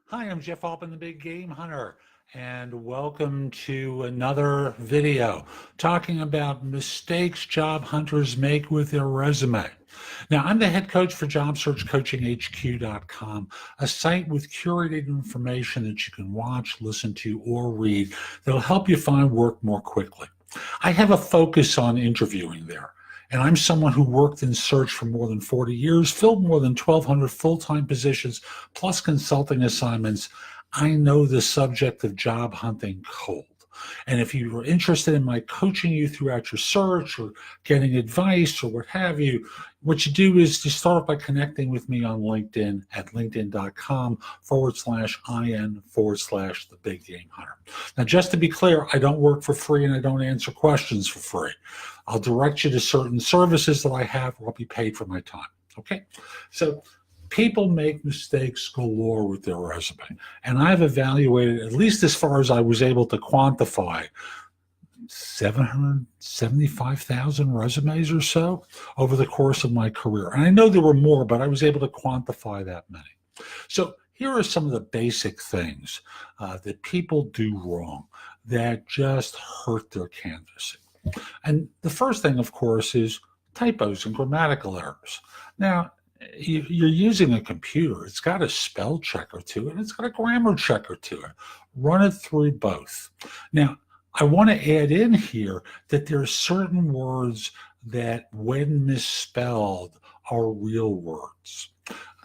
Hi, I'm Jeff Altman, the Big Game Hunter, and welcome to another video talking about mistakes job hunters make with their resume. Now, I'm the head coach for JobSearchCoachingHQ.com, a site with curated information that you can watch, listen to, or read that'll help you find work more quickly. I have a focus on interviewing there. And I'm someone who worked in search for more than 40 years, filled more than 1,200 full-time positions, plus consulting assignments. I know the subject of job hunting cold. And if you are interested in my coaching you throughout your search or getting advice or what have you, what you do is you start off by connecting with me on LinkedIn at linkedin.com/IN/the Big Game Hunter. Now, just to be clear, I don't work for free and I don't answer questions for free. I'll direct you to certain services that I have or I'll be paid for my time. Okay? So people make mistakes galore with their resume. And I've evaluated, at least as far as I was able to quantify, 775,000 resumes or so over the course of my career. And I know there were more, but I was able to quantify that many. So here are some of the basic things that people do wrong that just hurt their canvassing. And the first thing, of course, is typos and grammatical errors. Now, you're using a computer. It's got a spell checker to it, and it's got a grammar checker to it. Run it through both. Now, I want to add in here that there are certain words that, when misspelled, are real words.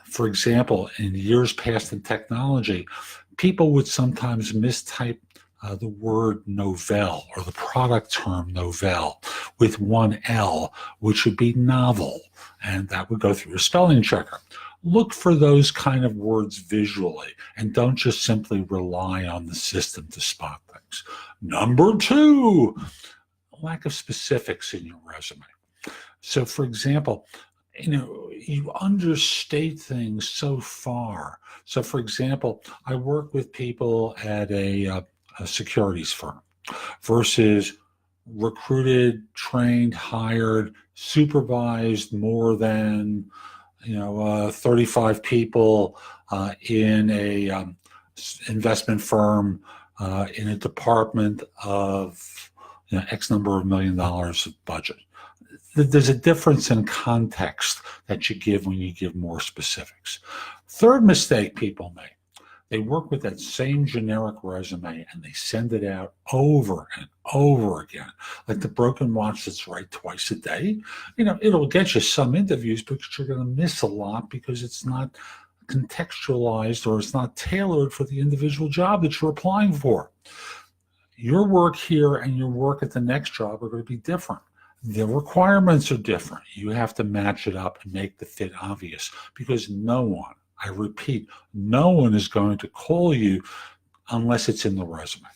For example, in years past in technology, people would sometimes mistype the word novelle or the product term novelle with one L, which would be novel, and that would go through a spelling checker. Look for those kind of words visually and don't just simply rely on the system to spot things. Number two, lack of specifics in your resume. So, for example, you understate things so far. So, for example, I work with people at a securities firm versus recruited, trained, hired, supervised more than 35 people in a investment firm in a department of X number of $1 million of budget. There's a difference in context that you give when you give more specifics. Third mistake people make. They work with that same generic resume and they send it out over and over again, like the broken watch that's right twice a day. It'll get you some interviews, but you're going to miss a lot because it's not contextualized or it's not tailored for the individual job that you're applying for. Your work here and your work at the next job are going to be different. The requirements are different. You have to match it up and make the fit obvious because no one, I repeat, no one is going to call you unless it's in the resume.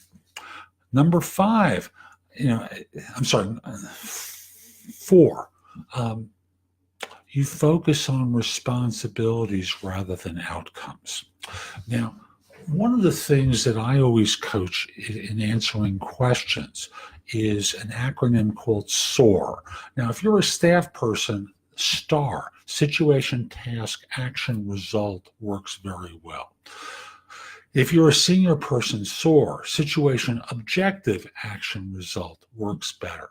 Number five, four, you focus on responsibilities rather than outcomes. Now, one of the things that I always coach in answering questions is an acronym called SOAR. Now, if you're a staff person, STAR, situation, task, action, result, works very well. If you're a senior person, SOAR, situation, objective, action, result, works better.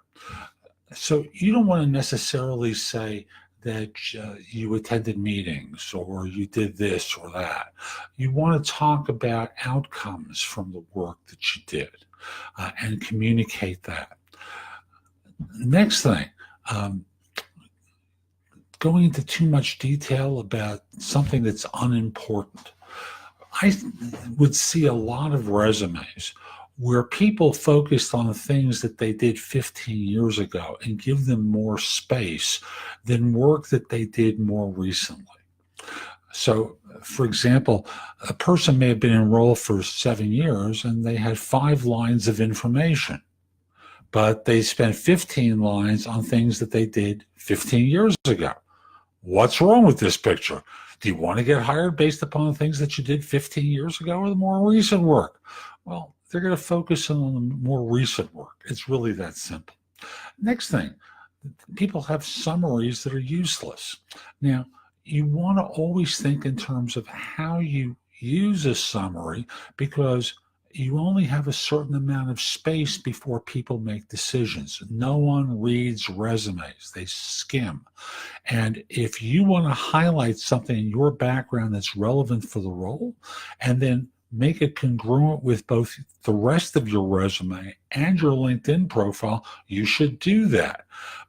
So you don't want to necessarily say that you attended meetings or you did this or that. You want to talk about outcomes from the work that you did and communicate that. Next thing, going into too much detail about something that's unimportant. I would see a lot of resumes where people focused on things that they did 15 years ago and give them more space than work that they did more recently. So, for example, a person may have been enrolled for 7 years and they had 5 lines of information, but they spent 15 lines on things that they did 15 years ago. What's wrong with this picture? Do you want to get hired based upon the things that you did 15 years ago or the more recent work? Well, they're going to focus on the more recent work. It's really that simple. Next thing, people have summaries that are useless. Now, you want to always think in terms of how you use a summary because you only have a certain amount of space before people make decisions. No one reads resumes, they skim. And if you want to highlight something in your background that's relevant for the role, and then make it congruent with both the rest of your resume and your LinkedIn profile, you should do that.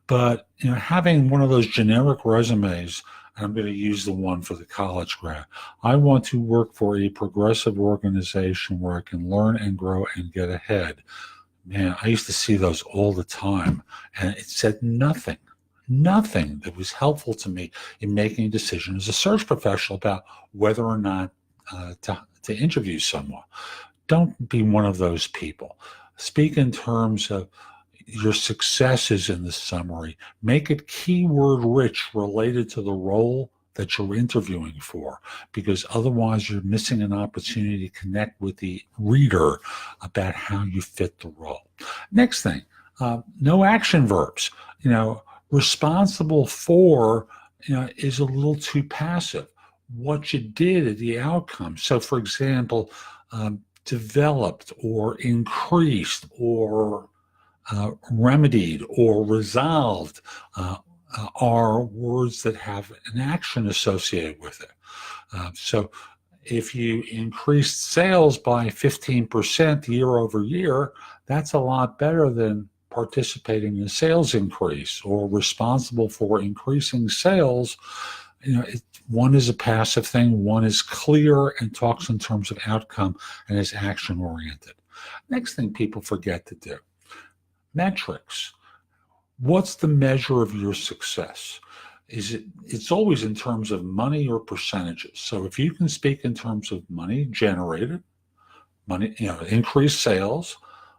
But having one of those generic resumes, I'm going to use the one for the college grad. I want to work for a progressive organization where I can learn and grow and get ahead. Man, I used to see those all the time, and it said nothing that was helpful to me in making a decision as a search professional about whether or not to interview someone. Don't be one of those people. Speak in terms of your successes in the summary. Make it keyword rich related to the role that you're interviewing for, because otherwise you're missing an opportunity to connect with the reader about how you fit the role. Next thing, no action verbs. Responsible for is a little too passive. What you did, the outcome. So, for example, developed or increased or remedied or resolved are words that have an action associated with it. So if you increased sales by 15% year over year, that's a lot better than participating in a sales increase or responsible for increasing sales. One is a passive thing, one is clear and talks in terms of outcome and is action oriented. Next thing people forget to do, metrics. What's the measure of your success? It's always in terms of money or percentages. So if you can speak in terms of money generated, money, increased sales,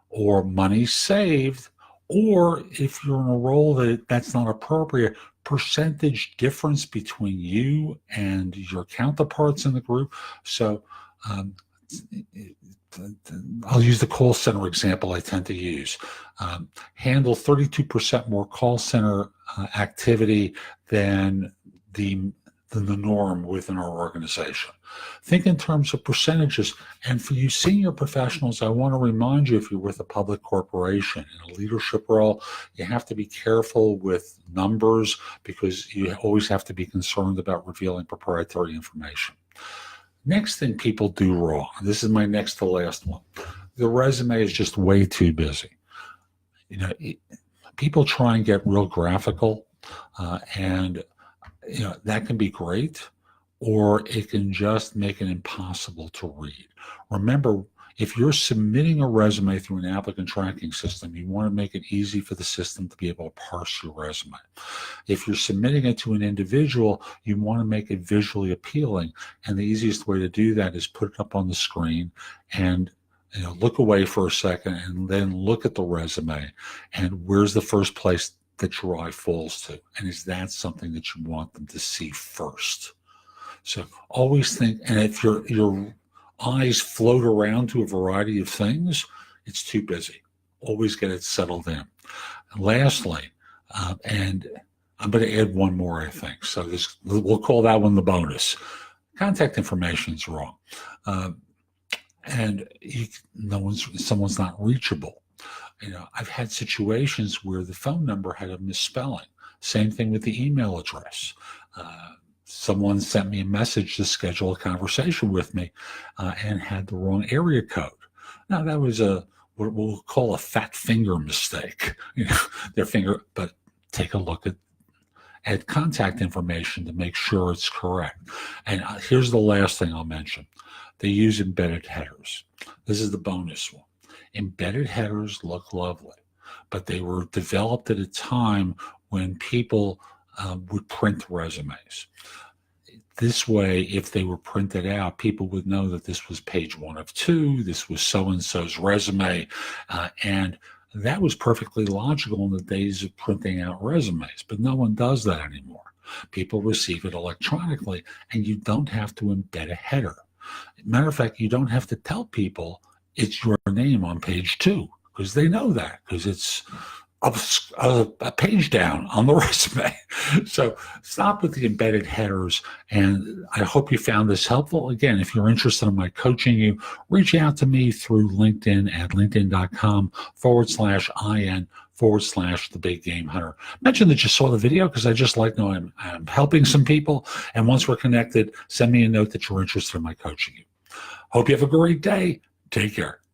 or money saved, or if you're in a role that's not appropriate, percentage difference between you and your counterparts in the group. So I'll use the call center example I tend to use. Handle 32% more call center activity than the norm within our organization. Think in terms of percentages. And for you senior professionals, I want to remind you, if you're with a public corporation in a leadership role, you have to be careful with numbers because you always have to be concerned about revealing proprietary information. Next thing people do wrong, this is my next to last one, the resume is just way too busy. People try and get real graphical, and that can be great, or it can just make it impossible to read. Remember, if you're submitting a resume through an applicant tracking system, you want to make it easy for the system to be able to parse your resume. If you're submitting it to an individual, you want to make it visually appealing. And the easiest way to do that is put it up on the screen and look away for a second and then look at the resume and where's the first place that your eye falls to. And is that something that you want them to see first? So always think, and if your eyes float around to a variety of things, it's too busy. Always get it settled in. And lastly, and I'm going to add one more, I think. So we'll call that one the bonus. Contact information is wrong. And someone's not reachable. I've had situations where the phone number had a misspelling. Same thing with the email address. Someone sent me a message to schedule a conversation with me and had the wrong area code. Now that was what we'll call a fat finger mistake. Their finger, but take a look at contact information to make sure it's correct. And here's the last thing I'll mention. They use embedded headers. This is the bonus one. Embedded headers look lovely, but they were developed at a time when people would print resumes. This way, if they were printed out, people would know that this was page 1 of 2, this was so-and-so's resume, and that was perfectly logical in the days of printing out resumes, but no one does that anymore. People receive it electronically, and you don't have to embed a header. Matter of fact, you don't have to tell people it's your name on page 2, because they know that, because it's a page down on the resume. So stop with the embedded headers. And I hope you found this helpful. Again, if you're interested in my coaching you, reach out to me through LinkedIn at linkedin.com/IN/the big game hunter. Mention that you saw the video because I just like knowing I'm helping some people. And once we're connected, send me a note that you're interested in my coaching you. Hope you have a great day. Take care.